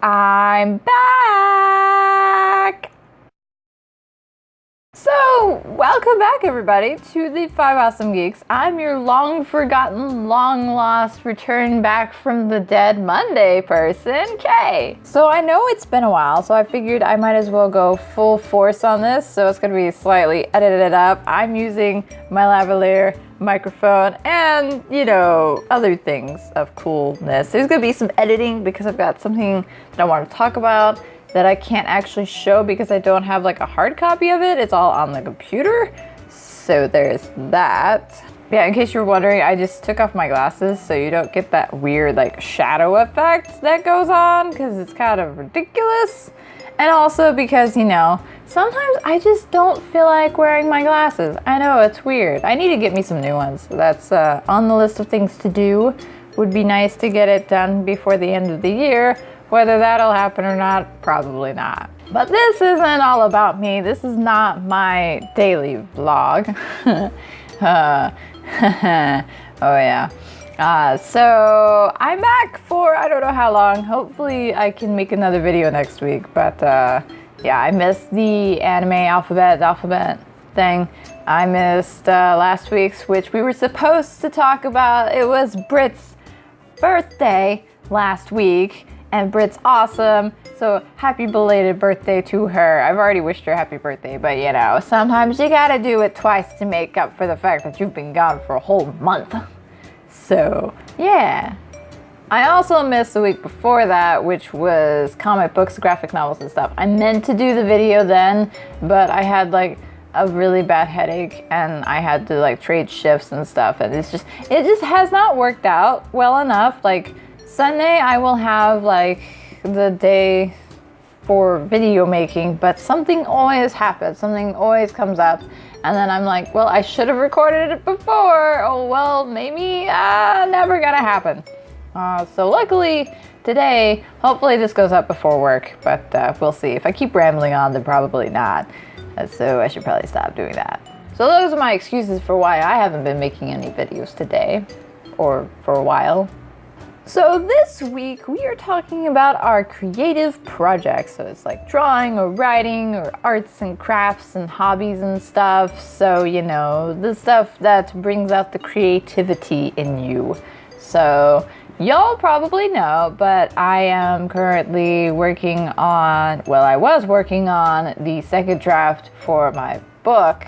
I'm back! So, welcome back everybody to the FiveAwesomeGeeks. I'm your long-forgotten, long-lost, return back from the dead Monday person, Kay. So I know it's been a while, so I figured I might as well go full force on this, so it's gonna be slightly edited up. I'm using my lavalier microphone and, you know, other things of coolness. There's gonna be some editing because I've got something that I want to talk about that I can't actually show because I don't have like a hard copy of it. It's all on the computer. So there's that. Yeah, in case you're wondering, I just took off my glasses so you don't get that weird like shadow effect that goes on because it's kind of ridiculous. And also because, you know, sometimes I just don't feel like wearing my glasses. I know, it's weird. I need to get me some new ones. That's on the list of things to do. Would be nice to get it done before the end of the year. Whether that'll happen or not, probably not. But this isn't all about me. This is not my daily vlog. Oh yeah. So I'm back for I don't know how long. Hopefully I can make another video next week. But yeah, I missed the anime alphabet thing. I missed last week's, which we were supposed to talk about. It was Britt's birthday last week. And Britt's awesome, so happy belated birthday to her. I've already wished her happy birthday, but you know, sometimes you gotta do it twice to make up for the fact that you've been gone for a whole month. So, yeah. I also missed the week before that, which was comic books, graphic novels and stuff. I meant to do the video then, but I had like a really bad headache and I had to like trade shifts and stuff, and it just has not worked out well enough. Like, Sunday I will have like the day for video making, but something always happens, something always comes up, and then I'm like, well, I should have recorded it before. Oh well, maybe never gonna happen. So luckily today, hopefully this goes up before work, but we'll see. If I keep rambling on, then probably not. So I should probably stop doing that. So those are my excuses for why I haven't been making any videos today, or for a while. So this week we are talking about our creative projects. So it's like drawing or writing or arts and crafts and hobbies and stuff. So, you know, the stuff that brings out the creativity in you. So y'all probably know, but I am currently working on, well, I was working on the second draft for my book,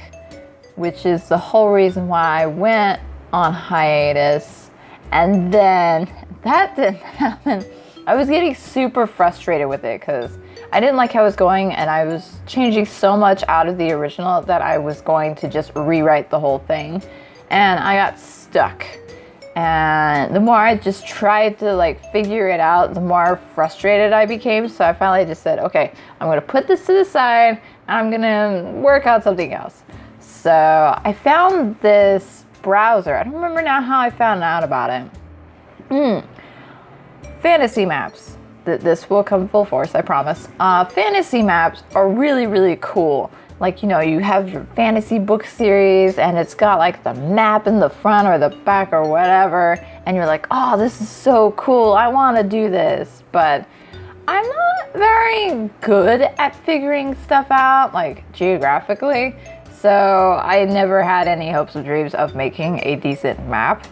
which is the whole reason why I went on hiatus. And then that didn't happen. I was getting super frustrated with it because I didn't like how it was going, and I was changing so much out of the original that I was going to just rewrite the whole thing. And I got stuck. And the more I just tried to like figure it out, the more frustrated I became. So I finally just said, okay, I'm gonna put this to the side and I'm gonna work out something else. So I found this browser. I don't remember now how I found out about it. Fantasy maps. This will come full force, I promise. Fantasy maps are really, really cool. Like, you know, you have your fantasy book series and it's got like the map in the front or the back or whatever. And you're like, oh, this is so cool. I want to do this. But I'm not very good at figuring stuff out, like geographically. So I never had any hopes or dreams of making a decent map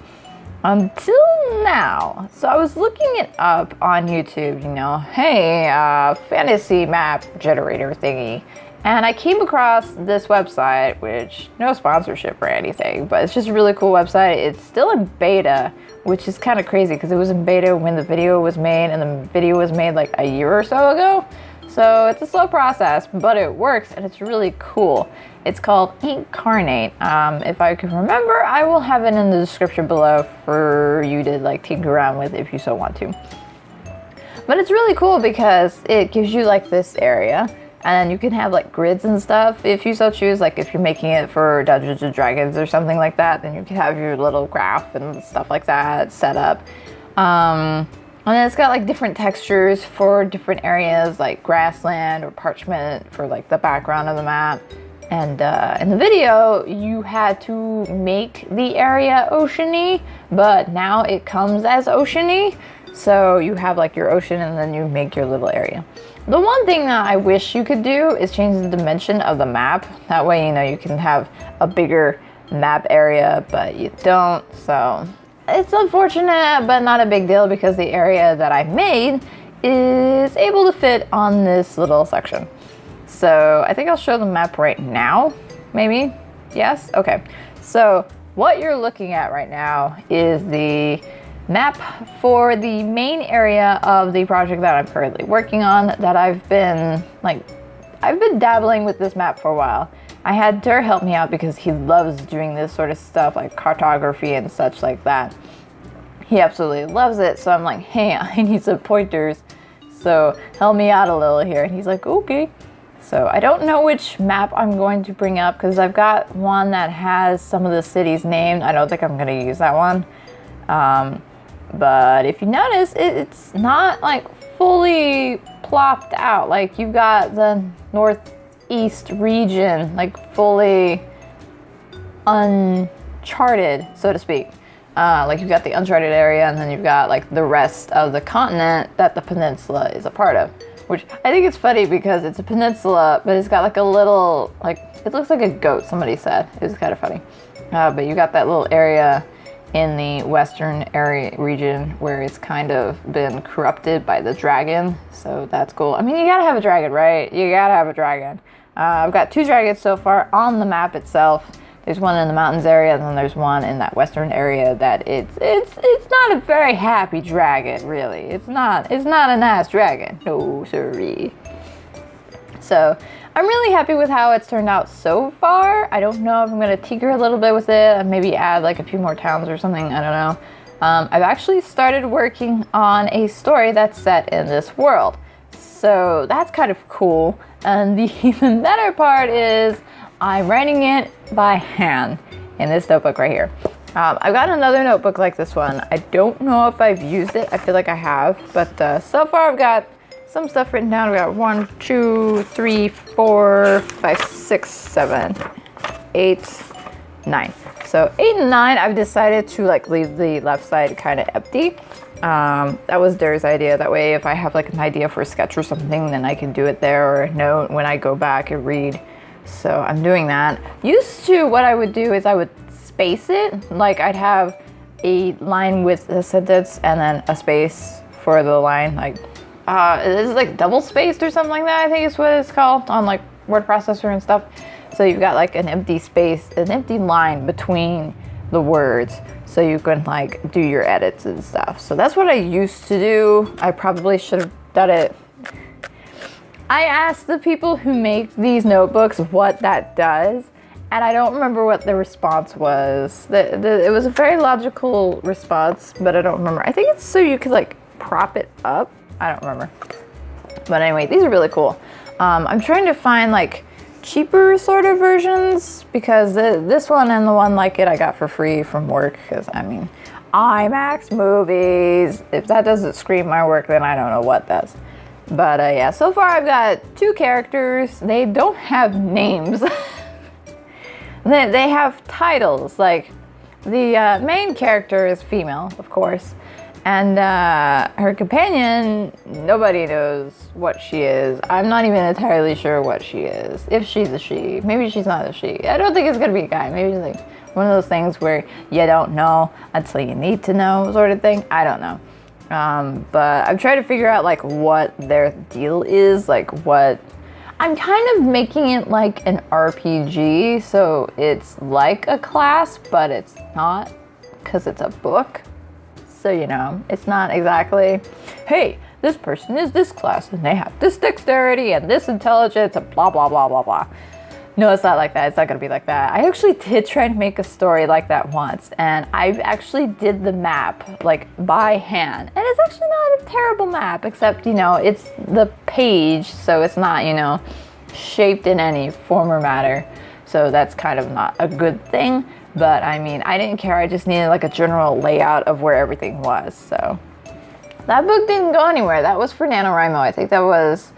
until now. So I was looking it up on YouTube, you know, hey, fantasy map generator thingy. And I came across this website, which no sponsorship or anything, but it's just a really cool website. It's still in beta, which is kind of crazy because it was in beta when the video was made, and the video was made like a year or so ago. So it's a slow process, but it works and it's really cool. It's called Incarnate. If I can remember, I will have it in the description below for you to like tinker around with if you so want to. But it's really cool because it gives you like this area, and you can have like grids and stuff if you so choose. Like if you're making it for Dungeons and Dragons or something like that, then you can have your little graph and stuff like that set up. And then it's got like different textures for different areas, like grassland or parchment for like the background of the map. And in the video, you had to make the area oceany, but now it comes as oceany. So you have like your ocean and then you make your little area. The one thing that I wish you could do is change the dimension of the map. That way, you know, you can have a bigger map area, but you don't. So it's unfortunate, but not a big deal because the area that I made is able to fit on this little section. So I think I'll show the map right now, maybe. Yes? Okay. So what you're looking at right now is the map for the main area of the project that I'm currently working on, that I've been dabbling with this map for a while. I had Dur help me out because he loves doing this sort of stuff, like cartography and such like that. He absolutely loves it. So I'm like, hey, I need some pointers. So help me out a little here. And he's like, okay. So I don't know which map I'm going to bring up because I've got one that has some of the cities named. I don't think I'm going to use that one. But if you notice, it's not like fully plopped out. Like you've got the northeast region, like fully uncharted, so to speak. Like you've got the uncharted area and then you've got like the rest of the continent that the peninsula is a part of. Which I think it's funny because it's a peninsula, but it's got like a little, like, it looks like a goat, somebody said. It was kind of funny. But you got that little area in the western area region where it's kind of been corrupted by the dragon. So that's cool. I mean, you gotta have a dragon, right? You gotta have a dragon. I've got 2 dragons so far on the map itself. There's one in the mountains area, and then there's one in that western area that it's not a very happy dragon, really. It's not a nice dragon. No, sorry. So I'm really happy with how it's turned out so far. I don't know if I'm gonna tinker a little bit with it and maybe add like a few more towns or something. I don't know. I've actually started working on a story that's set in this world. So that's kind of cool. And the even better part is I'm writing it by hand in this notebook right here. I've got another notebook like this one. I don't know if I've used it. I feel like I have, but so far I've got some stuff written down. We got 1, 2, 3, 4, 5, 6, 7, 8, 9. So 8 and 9, I've decided to like leave the left side kind of empty. That was Dur's idea. That way if I have like an idea for a sketch or something, then I can do it there or a note when I go back and read. So I'm doing that. Used to, what I would do is I would space it. Like I'd have a line with a sentence and then a space for the line. Like, this is like double spaced or something like that, I think is what it's called on like word processor and stuff. So you've got like an empty space, an empty line between the words. So you can like do your edits and stuff. So that's what I used to do. I probably should have done it. I asked the people who make these notebooks what that does, and I don't remember what the response was. It was a very logical response, but I don't remember. I think it's so you could like prop it up. I don't remember. But anyway, these are really cool. I'm trying to find like cheaper sort of versions because this one and the one like it I got for free from work because I mean, IMAX movies. If that doesn't scream my work, then I don't know what does. But yeah, so far I've got 2 characters. They don't have names. They have titles. Like the main character is female, of course. And her companion, nobody knows what she is. I'm not even entirely sure what she is. If she's a she. Maybe she's not a she. I don't think it's going to be a guy. Maybe it's like one of those things where you don't know until you need to know sort of thing. I don't know. But I'm trying to figure out like what their deal is, like what I'm kind of making it like an RPG, so it's like a class, but it's not because it's a book. So, you know, it's not exactly, hey, this person is this class and they have this dexterity and this intelligence and blah, blah, blah, blah, blah. No, it's not like that. It's not gonna be like that. I actually did try to make a story like that once, and I actually did the map like by hand. And it's actually not a terrible map, except, you know, it's the page, so it's not, you know, shaped in any form or matter. So that's kind of not a good thing. But I mean, I didn't care. I just needed like a general layout of where everything was. So that book didn't go anywhere. That was for NaNoWriMo. I think that was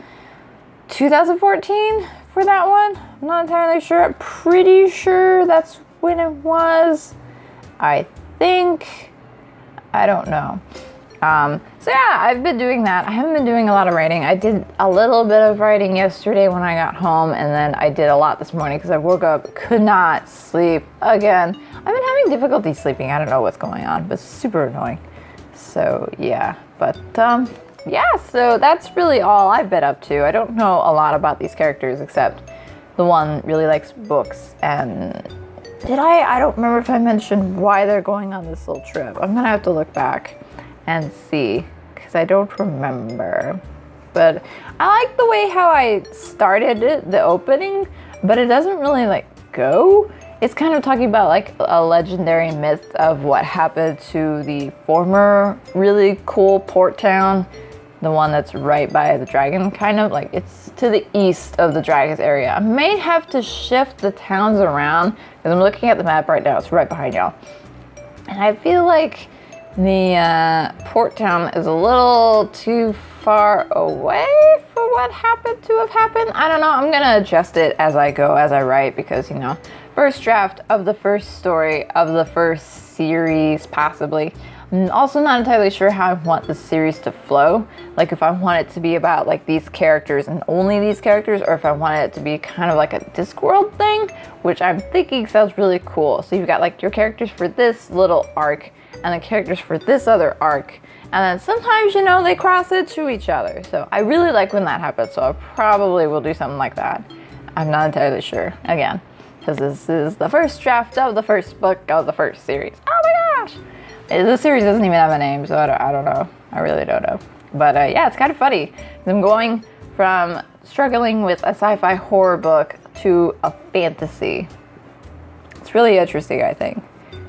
2014 for that one. I'm not entirely sure. I'm pretty sure that's when it was. I think. I don't know. So yeah, I've been doing that. I haven't been doing a lot of writing. I did a little bit of writing yesterday when I got home, and then I did a lot this morning because I woke up, could not sleep again. I've been having difficulty sleeping. I don't know what's going on, but it's super annoying. So yeah, but yeah, so that's really all I've been up to. I don't know a lot about these characters except the one really likes books, and I don't remember if I mentioned why they're going on this little trip. I'm gonna have to look back and see because I don't remember. But I like the way how I started it, the opening, but it doesn't really like go. It's kind of talking about like a legendary myth of what happened to the former really cool port town, the one that's right by the dragon, kind of like it's to the east of the dragon's area. I may have to shift the towns around because I'm looking at the map right now. It's right behind y'all. And I feel like the port town is a little too far away for what happened to have happened. I don't know. I'm going to adjust it as I go, as I write, because, you know, first draft of the first story of the first series, possibly. I'm also not entirely sure how I want the series to flow. Like if I want it to be about like these characters and only these characters, or if I want it to be kind of like a Discworld thing, which I'm thinking sounds really cool. So you've got like your characters for this little arc and the characters for this other arc. And then sometimes, you know, they cross into each other. So I really like when that happens. So I probably will do something like that. I'm not entirely sure, again, because this is the first draft of the first book of the first series. Oh my gosh! The series doesn't even have a name, so I don't know. I really don't know. But yeah, it's kind of funny. I'm going from struggling with a sci-fi horror book to a fantasy. It's really interesting, I think.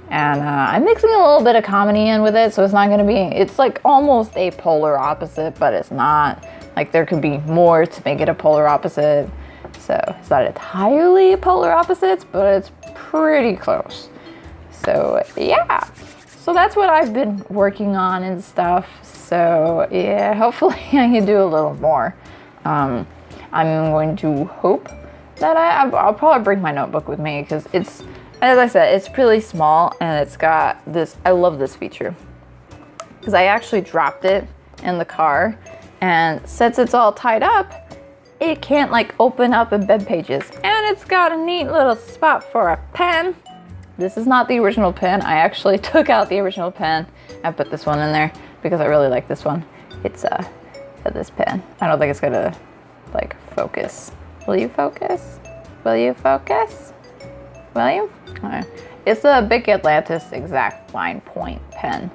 And I'm mixing a little bit of comedy in with it, so it's not going to be, it's like almost a polar opposite, but it's not. Like there could be more to make it a polar opposite. So it's not entirely polar opposites, but it's pretty close. So yeah. So that's what I've been working on and stuff. So yeah, hopefully I can do a little more. I'm going to hope that I'll probably bring my notebook with me because it's, as I said, it's really small and it's got this, I love this feature because I actually dropped it in the car, and since it's all tied up, it can't like open up embed pages, and it's got a neat little spot for a pen. This is not the original pen. I actually took out the original pen and put this one in there because I really like this one. It's this pen. I don't think it's gonna like focus. Will you focus? Will you focus? Will you? Okay. It's the Big Atlantis Exact Fine Point pen.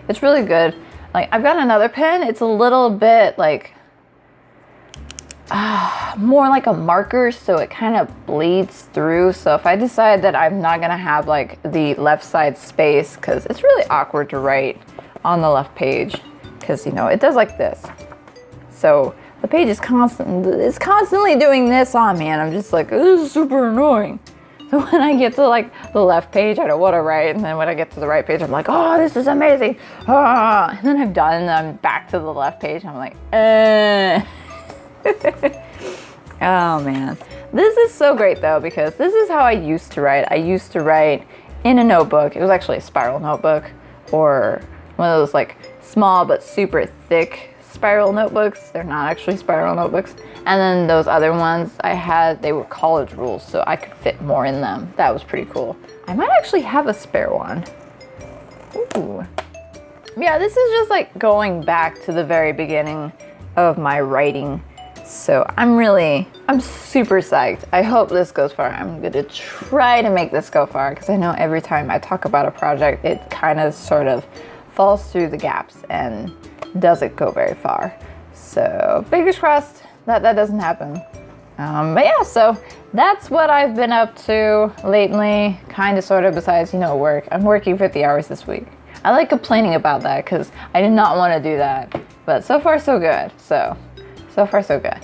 It's really good. Like I've got another pen. It's a little bit like more like a marker, so it kind of bleeds through. So if I decide that I'm not gonna have like the left side space, because it's really awkward to write on the left page, because you know it does like this. So the page is constantly doing this on me, and I'm just like, this is super annoying. So when I get to like the left page, I don't want to write, and then when I get to the right page, I'm like, oh, this is amazing. And then I'm done, and I'm back to the left page, and I'm like, Oh man, this is so great though, because this is how I used to write. I used to write in a notebook. It was actually a spiral notebook, or one of those like small but super thick spiral notebooks. They're not actually spiral notebooks. And then those other ones I had, they were college rules, so I could fit more in them. That was pretty cool. I might actually have a spare one. Ooh. Yeah, this is just like going back to the very beginning of my writing. So I'm super psyched. I hope this goes far. I'm gonna try to make this go far, because I know every time I talk about a project, it kind of sort of falls through the gaps and doesn't go very far. So fingers crossed that doesn't happen. But yeah, so that's what I've been up to lately, kind of sort of, besides, you know, work. I'm working 50 hours this week. I like complaining about that because I did not want to do that, but so far so good. So far so good.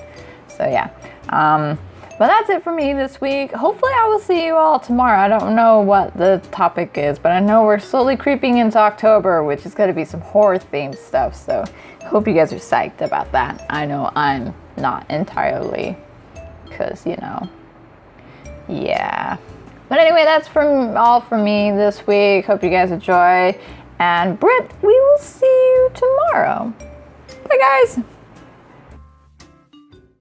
So yeah, but that's it for me this week. Hopefully I will see you all tomorrow. I don't know what the topic is, but I know we're slowly creeping into October, which is going to be some horror themed stuff. So I hope you guys are psyched about that. I know I'm not entirely, because, you know, yeah. But anyway, that's all from me this week. Hope you guys enjoy. And Britt, we will see you tomorrow. Bye, guys.